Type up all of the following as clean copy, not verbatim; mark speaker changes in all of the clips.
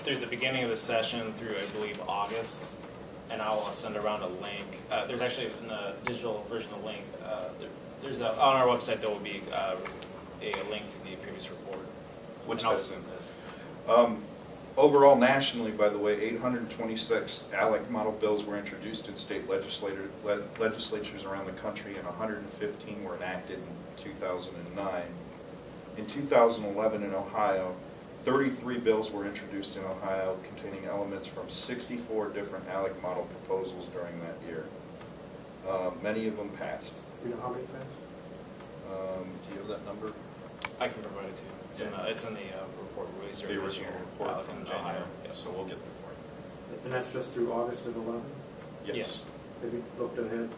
Speaker 1: through the beginning of the session through, I believe, August, and I'll send around a link. There's actually, in the digital version of the link, on our website there will be a link to the previous report.
Speaker 2: Which
Speaker 1: I'll
Speaker 2: has
Speaker 1: send this.
Speaker 2: Overall, nationally, by the way, 826 ALEC model bills were introduced in state legislatures around the country, and 115 were enacted in 2009. In 2011 in Ohio, 33 bills were introduced in Ohio containing elements from 64 different ALEC model proposals during that year. Many of them passed.
Speaker 3: Do you know how many passed?
Speaker 2: Do you have that number?
Speaker 1: I can provide it to you. It's in the report release.
Speaker 2: The original report from January.
Speaker 1: Ohio.
Speaker 2: Yeah, so we'll get there for you.
Speaker 3: And that's just through August of 11?
Speaker 1: Yes.
Speaker 3: Have you looked ahead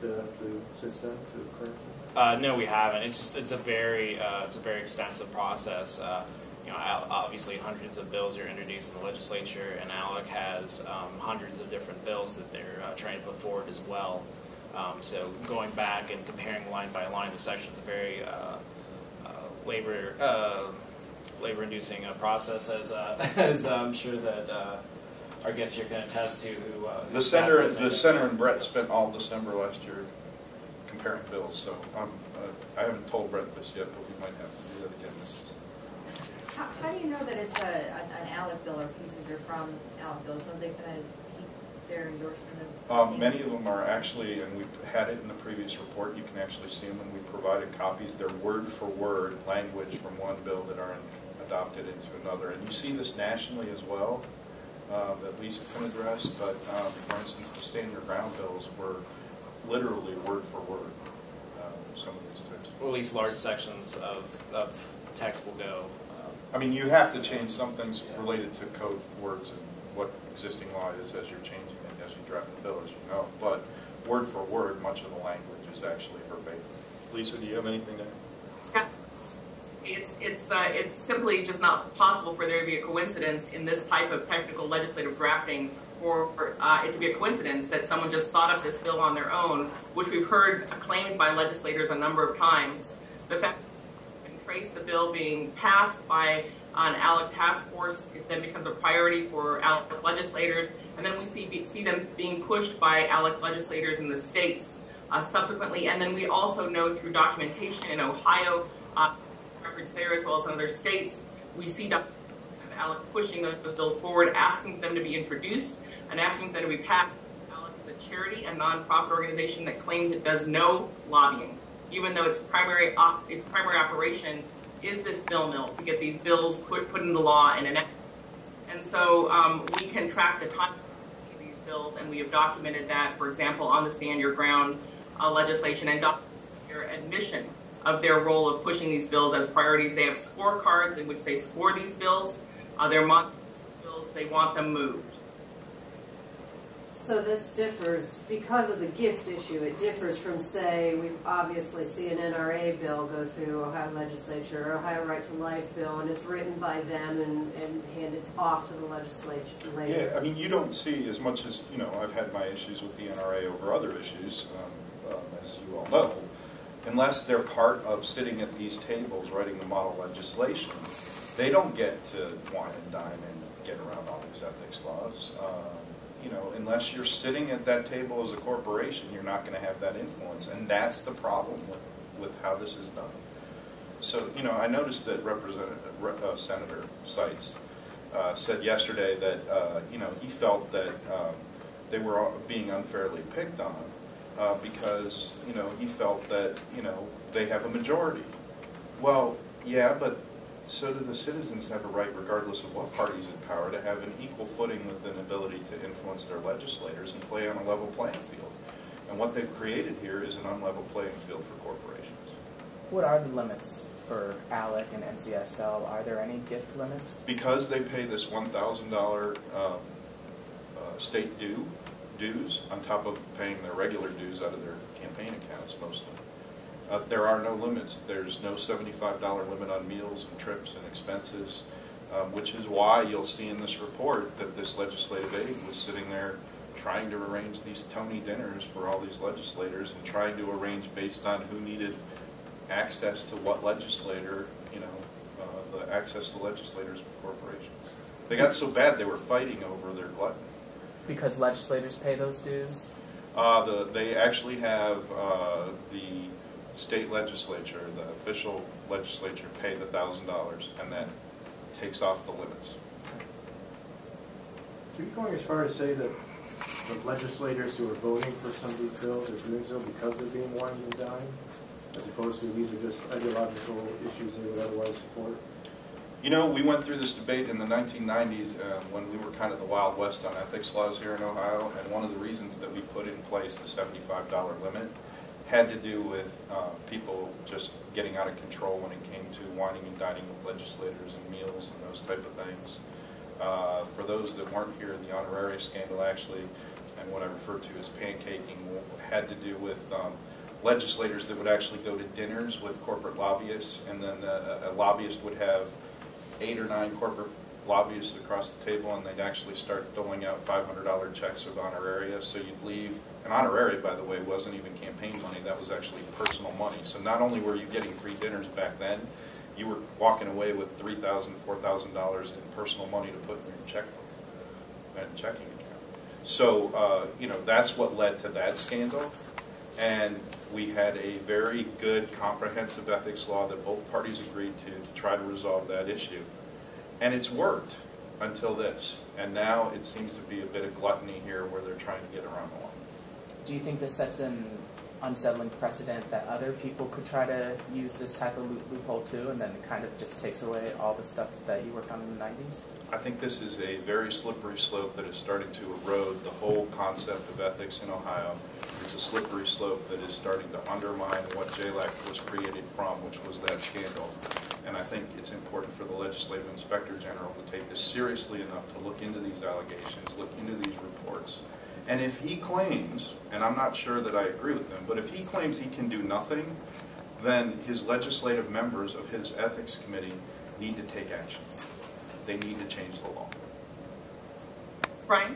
Speaker 3: since then to current?
Speaker 1: No, we haven't. It's a very extensive process. Obviously hundreds of bills are introduced in the legislature, and ALEC has hundreds of different bills that they're trying to put forward as well. So going back and comparing line by line, the section is a very labor-inducing process, as I'm sure that our guests here can attest to. Who
Speaker 2: the center and Brett spent all December last year comparing bills. So I haven't told Brett this yet, but we might have to do that again.
Speaker 4: How do you know that it's an ALEC bill or pieces are from ALEC bills? Are they going to keep their endorsement of
Speaker 2: Many of them are actually, and we've had it in the previous report, you can actually see them when we provided copies. They're word-for-word language from one bill that aren't adopted into another. And you see this nationally as well, that Lisa can address, but for instance, the stand your ground bills were literally word-for-word, some of these types.
Speaker 1: Well, at least large sections of text will go.
Speaker 2: I mean, you have to change some things related to code words and what existing law is as you're changing it, as you draft the bill, as you know. But word for word, much of the language is actually verbatim. Lisa, do you have anything to add?
Speaker 5: Yeah. It's simply just not possible for there to be a coincidence in this type of technical legislative drafting for it to be a coincidence that someone just thought up this bill on their own, which we've heard acclaimed by legislators a number of times. The fact trace the bill being passed by an ALEC task force, it then becomes a priority for ALEC legislators, and then we see them being pushed by ALEC legislators in the states subsequently, and then we also know through documentation in Ohio, records there as well as in other states, we see ALEC pushing those bills forward, asking them to be introduced, and asking them to be passed. ALEC is a charity, a nonprofit organization that claims it does no lobbying, even though its primary operation is this bill mill to get these bills put into law and enacted. And so we can track the time of these bills, and we have documented that, for example, on the Stand Your Ground legislation, and their admission of their role of pushing these bills as priorities. They have scorecards in which they score these bills. They're monitoring bills. They want them moved.
Speaker 6: So this differs, because of the gift issue, it differs from, say, we obviously see an NRA bill go through Ohio legislature, or Ohio Right to Life bill, and it's written by them and handed off to the legislature later.
Speaker 2: Yeah, I mean, you don't see as much as, I've had my issues with the NRA over other issues, as you all know, unless they're part of sitting at these tables writing the model legislation, they don't get to wine and dine and get around all these ethics laws. Unless you're sitting at that table as a corporation, you're not going to have that influence, and that's the problem with how this is done. So, I noticed that Senator Seitz said yesterday that, he felt that they were being unfairly picked on because, he felt that, they have a majority. Well, yeah, but so do the citizens have a right, regardless of what party's in power, to have an equal footing with an ability to influence their legislators and play on a level playing field. And what they've created here is an unlevel playing field for corporations.
Speaker 7: What are the limits for ALEC and NCSL? Are there any gift limits?
Speaker 2: Because they pay this $1,000 state dues on top of paying their regular dues out of their campaign accounts mostly. There are no limits. There's no $75 limit on meals and trips and expenses, which is why you'll see in this report that this legislative aide was sitting there trying to arrange these Tony dinners for all these legislators and trying to arrange based on who needed access to what legislator, the access to legislators for corporations. They got so bad they were fighting over their gluttony.
Speaker 7: Because legislators pay those dues?
Speaker 2: They actually have the state legislature, the official legislature, pay the $1,000, and that takes off the limits.
Speaker 3: So you're going as far as say that the legislators who are voting for some of these bills are doing so because they're being wined and dined, as opposed to these are just ideological issues they would otherwise support?
Speaker 2: You know, we went through this debate in the 1990s when we were kind of the Wild West on ethics laws here in Ohio, and one of the reasons that we put in place the $75 limit had to do with people just getting out of control when it came to wining and dining with legislators and meals and those type of things. For those that weren't here, the honorarius scandal actually, and what I refer to as pancaking, had to do with legislators that would actually go to dinners with corporate lobbyists, and then a lobbyist would have 8 or 9 corporate lobbyists across the table, and they'd actually start doling out $500 checks of honoraria. So you'd leave, and honoraria, by the way, wasn't even campaign money, that was actually personal money. So not only were you getting free dinners back then, you were walking away with $3,000, $4,000 in personal money to put in your checkbook and checking account. So, you know, that's what led to that scandal. And we had a very good comprehensive ethics law that both parties agreed to try to resolve that issue. And it's worked until this. And now it seems to be a bit of gluttony here where they're trying to get around the law.
Speaker 7: Do you think this sets an unsettling precedent that other people could try to use this type of loophole too, and then it kind of just takes away all the stuff that you worked on in the 90s?
Speaker 2: I think this is a very slippery slope that is starting to erode the whole concept of ethics in Ohio. It's a slippery slope that is starting to undermine what JLAC was created from, which was that scandal. And I think it's important for the Legislative Inspector General to take this seriously enough to look into these allegations, look into these reports. And if he claims, and I'm not sure that I agree with him, but if he claims he can do nothing, then his legislative members of his ethics committee need to take action. They need to change the law.
Speaker 5: Brian?